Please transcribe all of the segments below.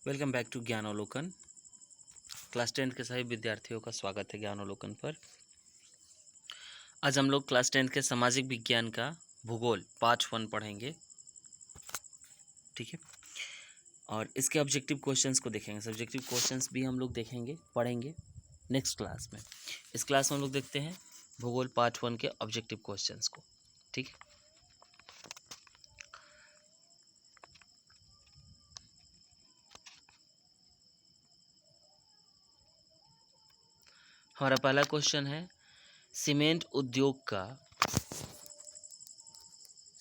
Welcome back to Gyanavalokan. Class 10 के सभी विद्यार्थियों का स्वागत है ज्ञानावलोकन पर। आज हम लोग क्लास 10 के सामाजिक विज्ञान का भूगोल पार्ट 1 पढ़ेंगे। ठीक है, और इसके ऑब्जेक्टिव क्वेश्चंस को देखेंगे। सब्जेक्टिव क्वेश्चंस भी हम लोग देखेंगे, पढ़ेंगे नेक्स्ट क्लास में। इस क्लास में हम लोग देखते हैं भूगोल पार्ट 1 के ऑब्जेक्टिव क्वेश्चंस को। ठीक है, हमारा पहला क्वेश्चन है, सीमेंट उद्योग का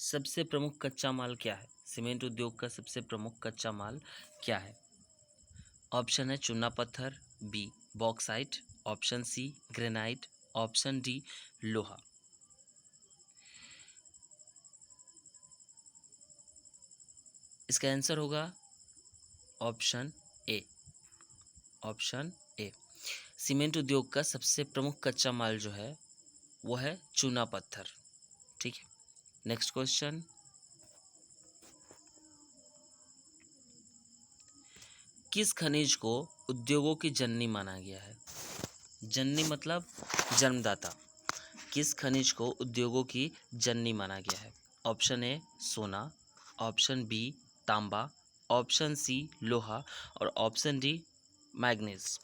सबसे प्रमुख कच्चा माल क्या है? सीमेंट उद्योग का सबसे प्रमुख कच्चा माल क्या है? ऑप्शन है चूना पत्थर, B bauxite, option C granite, option D लोहा। इसका आंसर होगा option A. Option A, cement उद्योग का सबसे प्रमुख कच्चा माल जो है वो है चूना पत्थर। ठीक है, नेक्स्ट क्वेश्चन, किस खनिज को उद्योगों की जननी माना गया है? जननी मतलब जन्मदाता। किस खनिज को उद्योगों की जननी माना गया है? ऑप्शन ए सोना, ऑप्शन बी तांबा, ऑप्शन सी लोहा और ऑप्शन डी मैग्नीज।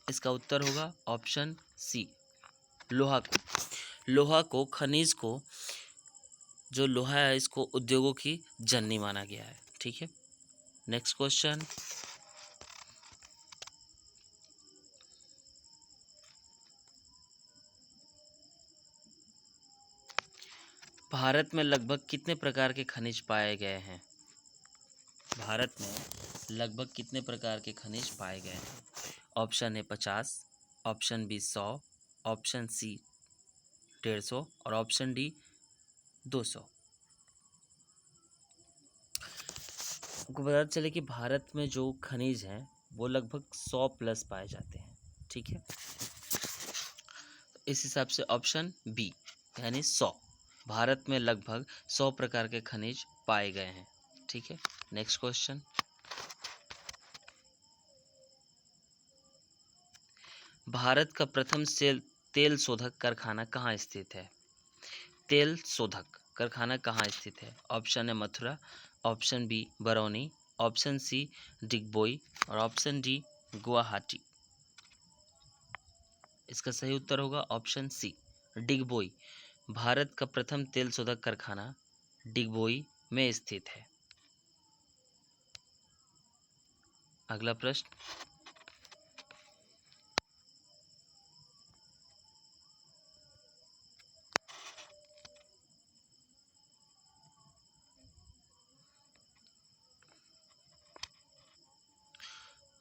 इसका उत्तर होगा ऑप्शन सी लोहा को। लोहा को, खनिज को, जो लोहा है इसको उद्योगों की जननी माना गया है। ठीक है, नेक्स्ट क्वेश्चन, भारत में लगभग कितने प्रकार के खनिज पाए गए हैं? भारत में लगभग कितने प्रकार के खनिज पाए गए हैं? Option A 50, option B 100, option C 150 और ऑप्शन डी 200। आपको पता चले कि भारत में जो खनिज हैं वो लगभग 100 प्लस पाए जाते हैं। ठीक है, इस हिसाब से ऑप्शन बी यानी 100, भारत में लगभग 100 प्रकार के खनिज पाए गए हैं। ठीक है, नेक्स्ट क्वेश्चन, भारत का प्रथम तेल शोधक कारखाना कहाँ स्थित है? तेल शोधक कारखाना कहाँ स्थित है? ऑप्शन है Mathura, option B Barauni, option C Digboi और ऑप्शन डी गुवाहाटी। इसका सही उत्तर होगा ऑप्शन सी डिगबोई। भारत का प्रथम तेल शोधक कारखाना डिगबोई में स्थित है। अगला प्रश्न,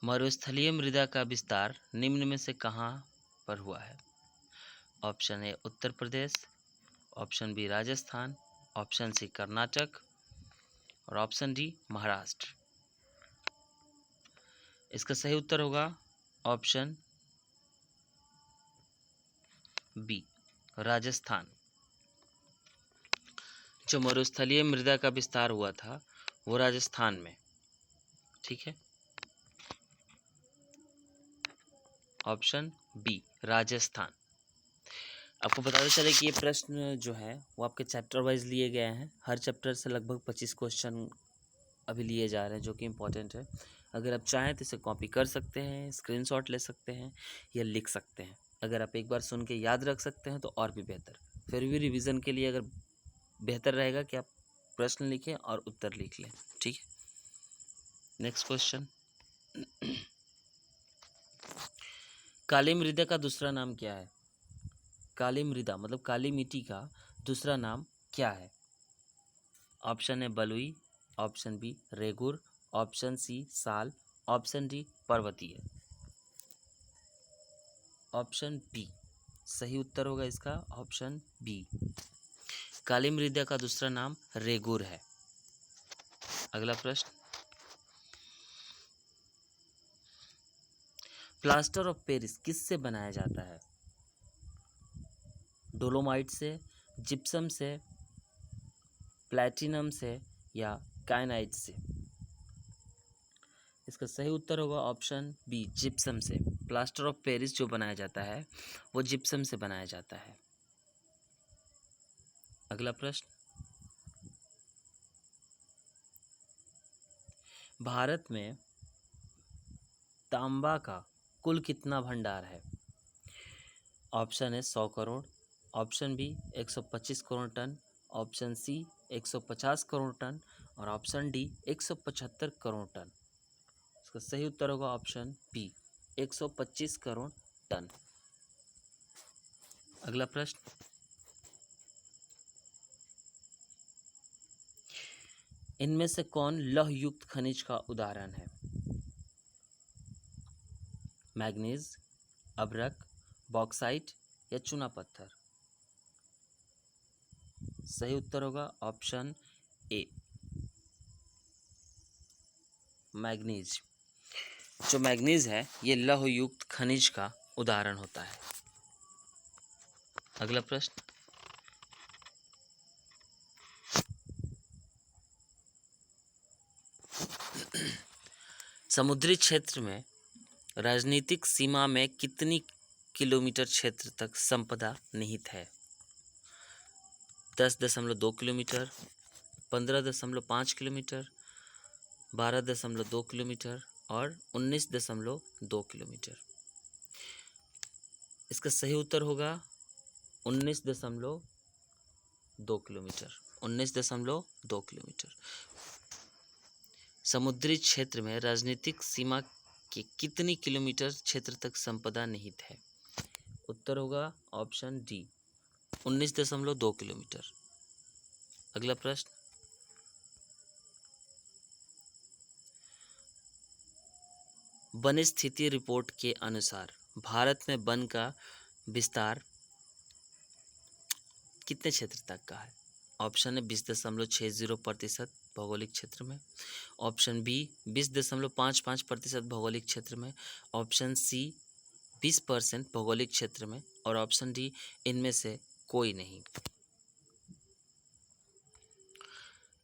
मरुस्थलीय मृदा का विस्तार निम्न में से कहाँ पर हुआ है? Option A Uttar Pradesh, option B Rajasthan, option C Karnataka और ऑप्शन डी महाराष्ट्र। इसका सही उत्तर होगा ऑप्शन बी राजस्थान। जो मरुस्थलीय मृदा का विस्तार हुआ था वो राजस्थान में। ठीक है, ऑप्शन बी राजस्थान। आपको बताते चले कि ये प्रश्न जो है वो आपके चैप्टर वाइज लिए गए हैं। हर चैप्टर से लगभग 25 क्वेश्चन अभी लिए जा रहे हैं जो कि इम्पोर्टेंट है। अगर आप चाहें तो इसे कॉपी कर सकते हैं, स्क्रीनशॉट ले सकते हैं या लिख सकते हैं। अगर आप एक बार सुन के याद रख सकते हैं तो और भी बेहतर। फिर भी रिवीजन के लिए अगर बेहतर रहेगा कि आप प्रश्न लिखें और उत्तर लिख लें। ठीक है, नेक्स्ट क्वेश्चन, काली मृदा का दूसरा नाम क्या है? काली मृदा मतलब काली मिट्टी का दूसरा नाम क्या है? ऑप्शन है बलुई, ऑप्शन बी रेगुर, ऑप्शन सी साल, ऑप्शन डी पर्वतीय। ऑप्शन बी सही उत्तर होगा इसका, ऑप्शन बी। काली मृदा का दूसरा नाम रेगुर है। अगला प्रश्न, प्लास्टर ऑफ पेरिस किससे बनाया जाता है? डोलोमाइट से, जिप्सम से, प्लैटिनम से या काइनाइट से? इसका सही उत्तर होगा ऑप्शन बी, जिप्सम से। प्लास्टर ऑफ पेरिस जो बनाया जाता है वो जिप्सम से बनाया जाता है। अगला प्रश्न, भारत में तांबा का कुल कितना भंडार है? ऑप्शन है 100 crore, option B 125 crore ton, option C 150 crore ton और ऑप्शन डी 175 करोड़ टन। इसका सही उत्तर होगा ऑप्शन बी, 125 करोड़ टन। अगला प्रश्न, इनमें से कौन लौह युक्त खनिज का उदाहरण है? मैग्नीज, अभ्रक, बॉक्साइट या चूना पत्थर? सही उत्तर होगा ऑप्शन ए, मैग्नीज। जो मैग्नीज है ये लौह युक्त खनिज का उदाहरण होता है। अगला प्रश्न, समुद्री क्षेत्र में राजनीतिक सीमा में कितनी किलोमीटर क्षेत्र तक संपदा निहित है? 10.2 किलोमीटर, 15.5 किलोमीटर, 12.2 किलोमीटर और 19.2 किलोमीटर। इसका सही उत्तर होगा 19.2 किलोमीटर। 19.2 किलोमीटर। समुद्री क्षेत्र में राजनीतिक सीमा के कितनी किलोमीटर क्षेत्र तक संपदा निहित है? उत्तर होगा ऑप्शन डी, 19.2 किलोमीटर। अगला प्रश्न, वन स्थिति रिपोर्ट के अनुसार भारत में वन का विस्तार कितने क्षेत्र तक का है? ऑप्शन है 20.60% भौगोलिक क्षेत्र में, ऑप्शन बी 20.55% भौगोलिक क्षेत्र में, ऑप्शन सी 20% भौगोलिक क्षेत्र में और ऑप्शन डी इनमें से कोई नहीं।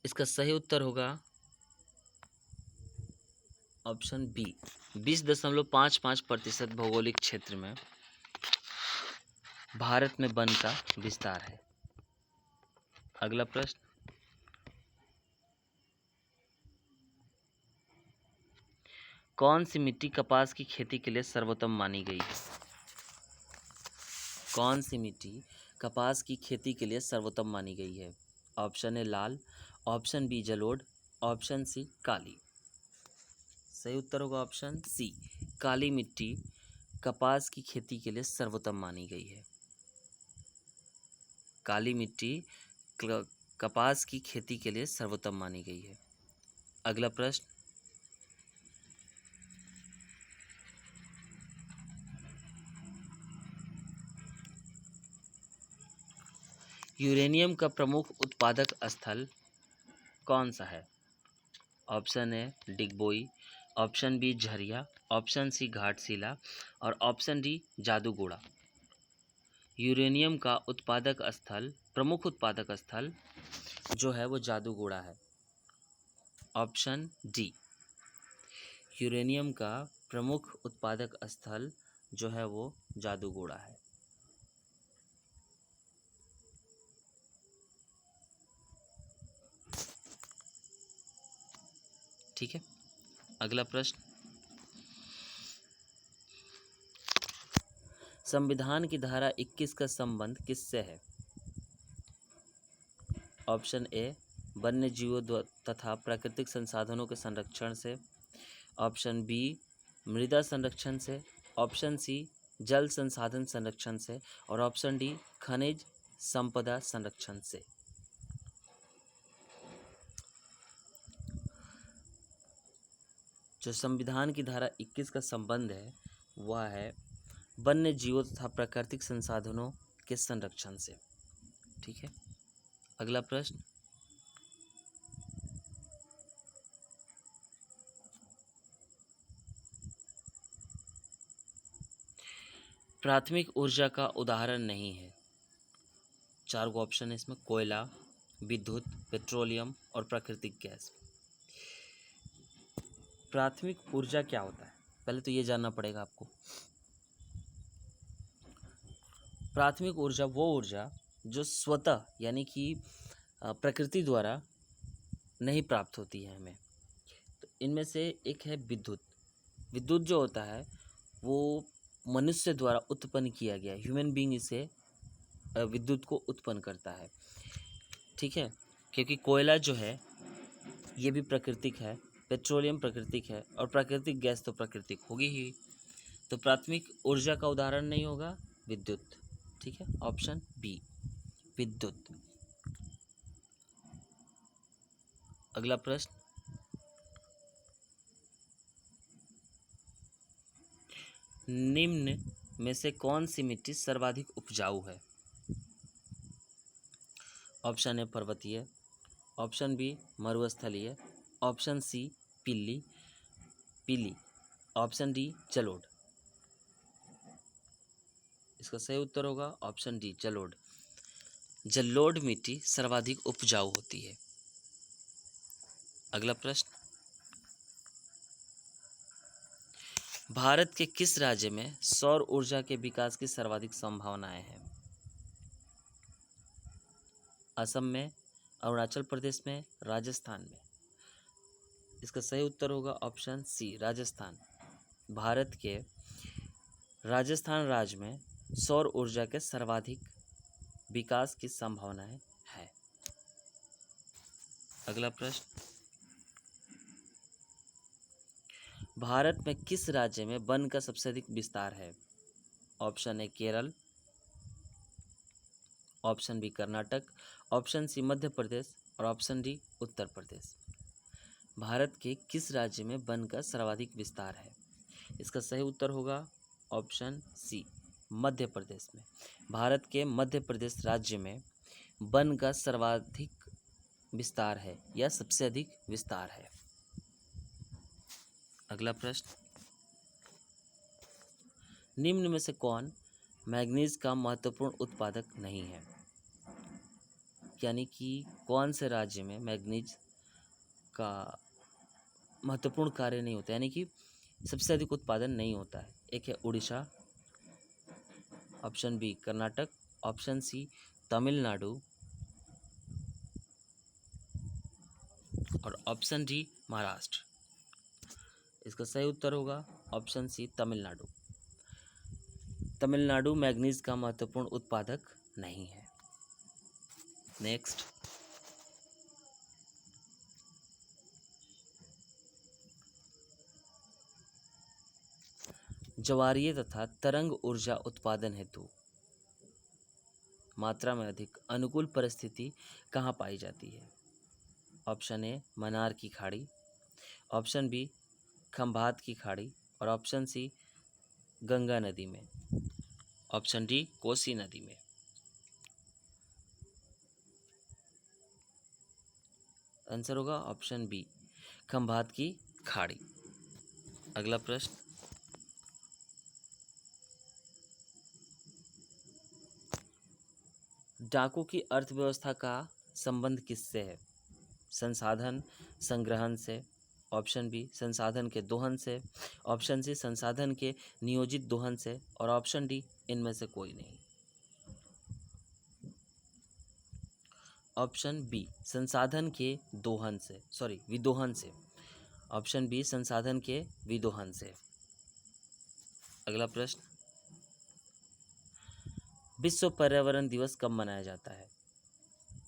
इसका सही उत्तर होगा ऑप्शन बी, 20.55% भौगोलिक क्षेत्र में भारत में वन का विस्तार है। अगला प्रश्न, कौन सी मिट्टी कपास की खेती के लिए सर्वोत्तम मानी गई है? कौन सी मिट्टी कपास की खेती के लिए सर्वोत्तम मानी गई है? ऑप्शन ए लाल, ऑप्शन बी जलोढ़, ऑप्शन सी काली। सही उत्तर होगा ऑप्शन सी, काली मिट्टी कपास की खेती के लिए सर्वोत्तम मानी गई है। काली मिट्टी कपास की खेती के लिए सर्वोत्तम मानी गई है। अगला प्रश्न, यूरेनियम का प्रमुख उत्पादक स्थल कौन सा है? Option A Digboi, option B Jharia, option C Ghatshila और ऑप्शन डी जादूगोड़ा। यूरेनियम का उत्पादक स्थल, प्रमुख उत्पादक स्थल जो है वो जादूगोड़ा है। ऑप्शन डी, यूरेनियम का प्रमुख उत्पादक स्थल जो है वो जादूगोड़ा है। ठीक है। अगला प्रश्न, संविधान की धारा 21 का संबंध किससे है? ऑप्शन ए वन्य जीवों तथा प्राकृतिक संसाधनों के संरक्षण से, ऑप्शन बी मृदा संरक्षण से, ऑप्शन सी जल संसाधन संरक्षण से और ऑप्शन डी खनिज संपदा संरक्षण से। जो संविधान की धारा 21 का संबंध है वह है वन्य जीवों तथा प्राकृतिक संसाधनों के संरक्षण से। ठीक है। अगला प्रश्न, प्राथमिक ऊर्जा का उदाहरण नहीं है। 4 ऑप्शन है इसमें, कोयला, विद्युत, पेट्रोलियम और प्राकृतिक गैस। प्राथमिक ऊर्जा क्या होता है, पहले तो ये जानना पड़ेगा आपको। प्राथमिक ऊर्जा वो ऊर्जा जो स्वतः यानी कि प्रकृति द्वारा नहीं प्राप्त होती है हमें। तो इनमें से एक है विद्युत। विद्युत जो होता है वो मनुष्य द्वारा उत्पन्न किया गया, ह्यूमन बीइंग इसे विद्युत को उत्पन्न करता है, ठीक है। क्योंकि कोयला जो है ये भी प्राकृतिक है, पेट्रोलियम प्राकृतिक है, और प्राकृतिक गैस तो प्राकृतिक होगी ही। तो प्राथमिक ऊर्जा का उदाहरण नहीं होगा विद्युत, ठीक है। ऑप्शन बी विद्युत। अगला प्रश्न, निम्न में से कौन सी मिट्टी सर्वाधिक उपजाऊ है? ऑप्शन ए पर्वतीय, ऑप्शन बी मरुस्थलीय, ऑप्शन सी पीली पीली, ऑप्शन डी जलोढ़। इसका सही उत्तर होगा ऑप्शन डी जलोढ़। जलोढ़ मिट्टी सर्वाधिक उपजाऊ होती है। अगला प्रश्न, भारत के किस राज्य में सौर ऊर्जा के विकास की सर्वाधिक संभावनाएं हैं? असम में, अरुणाचल प्रदेश में, राजस्थान में। इसका सही उत्तर होगा ऑप्शन सी राजस्थान। भारत के राजस्थान राज्य में सौर ऊर्जा के सर्वाधिक विकास की संभावनाएं है। अगला प्रश्न, भारत में किस राज्य में वन का सबसे अधिक विस्तार है? Option A Kerala, option B Karnataka, option C Madhya Pradesh, और ऑप्शन डी उत्तर प्रदेश। भारत के किस राज्य में वन का सर्वाधिक विस्तार है? इसका सही उत्तर होगा ऑप्शन सी मध्य प्रदेश में। भारत के मध्य प्रदेश राज्य में वन का सर्वाधिक विस्तार है या सबसे अधिक विस्तार है। अगला प्रश्न, निम्न में से कौन मैग्नीज का महत्वपूर्ण उत्पादक नहीं है? यानी कि कौन से राज्य में मैग्नीज का महत्वपूर्ण कार्य नहीं होता, यानी कि सबसे अधिक उत्पादन नहीं होता है। एक है Orissa, option B Karnataka, option C Tamil Nadu, और ऑप्शन डी महाराष्ट्र। इसका सही उत्तर होगा option C Tamil Nadu. Tamil Nadu manganese का महत्वपूर्ण उत्पादक नहीं है। नेक्स्ट, ज्वारीय तथा तरंग ऊर्जा उत्पादन हेतु मात्रा में अधिक अनुकूल परिस्थिति कहाँ पाई जाती है? ऑप्शन ए मन्नार की खाड़ी, ऑप्शन बी खंभात की खाड़ी, और ऑप्शन सी गंगा नदी में, ऑप्शन डी कोसी नदी में। आंसर होगा ऑप्शन बी खंभात की खाड़ी। अगला प्रश्न, डाकू की अर्थव्यवस्था का संबंध किससे है? संसाधन संग्रहण से, ऑप्शन बी संसाधन के दोहन से, ऑप्शन सी संसाधन के नियोजित दोहन से, और ऑप्शन डी इनमें से कोई नहीं। ऑप्शन बी संसाधन के दोहन से, सॉरी विदोहन से। ऑप्शन बी संसाधन के विदोहन से। अगला प्रश्न, विश्व पर्यावरण दिवस कब मनाया जाता है?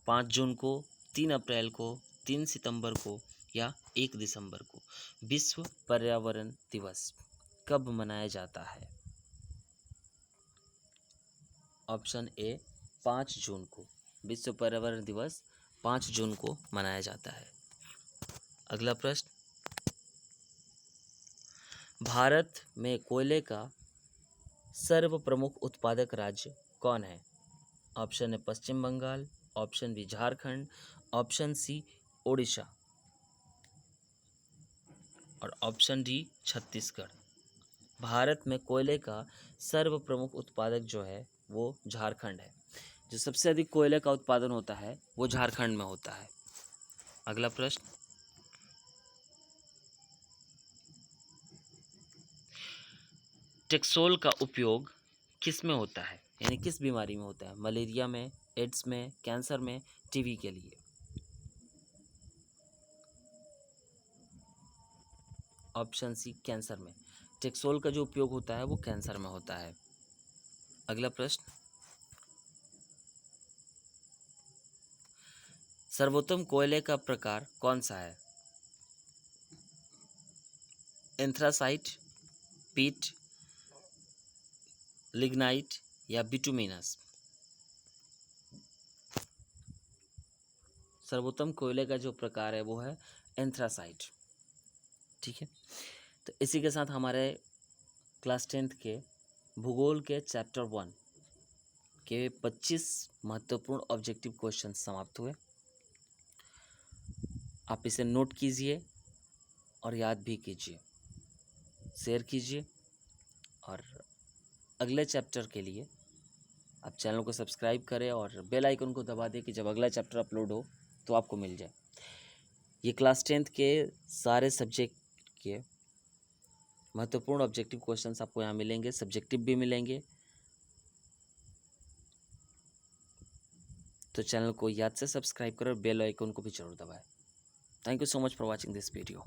5 जून को, 3 अप्रैल को, 3 सितंबर को, या 1 दिसंबर को? विश्व पर्यावरण दिवस कब मनाया जाता है? ऑप्शन ए 5 जून को। विश्व पर्यावरण दिवस 5 जून को मनाया जाता है। अगला प्रश्न, भारत में कोयले का सर्व प्रमुख उत्पादक राज्य कौन है? Option A Paschim Bangal, option B Jharkhand, option C Odisha, और ऑप्शन डी छत्तीसगढ़। भारत में कोयले का सर्व प्रमुख उत्पादक जो है वो झारखंड है। जो सबसे अधिक कोयले का उत्पादन होता है वो झारखंड में होता है। अगला प्रश्न, टेक्सोल का उपयोग किस में होता है, यानी किस बीमारी में होता है? मलेरिया में, एड्स में, कैंसर में, टीबी के लिए? ऑप्शन सी कैंसर में। टेक्सोल का जो उपयोग होता है वो कैंसर में होता है। अगला प्रश्न, सर्वोत्तम कोयले का प्रकार कौन सा है? एंथ्रासाइट, पीट, लिग्नाइट या बिटुमिनस? सर्वोत्तम कोयले का जो प्रकार है वो है एंथ्रासाइट। ठीक है, तो इसी के साथ हमारे क्लास 10th के भूगोल के चैप्टर 1 के 25 महत्वपूर्ण ऑब्जेक्टिव क्वेश्चन समाप्त हुए। आप इसे नोट कीजिए और याद भी कीजिए, शेयर कीजिए, और अगले चैप्टर के लिए आप चैनल को सब्सक्राइब करें और बेल आइकन को दबा दें कि जब अगला चैप्टर अपलोड हो तो आपको मिल जाए। ये क्लास 10th के सारे सब्जेक्ट के महत्वपूर्ण ऑब्जेक्टिव क्वेश्चंस आपको यहाँ मिलेंगे, सब्जेक्टिव भी मिलेंगे। तो चैनल को याद से सब्सक्राइब करें और बेल आइकन को भी जरूर दबाएं। Thank you so much for watching this video.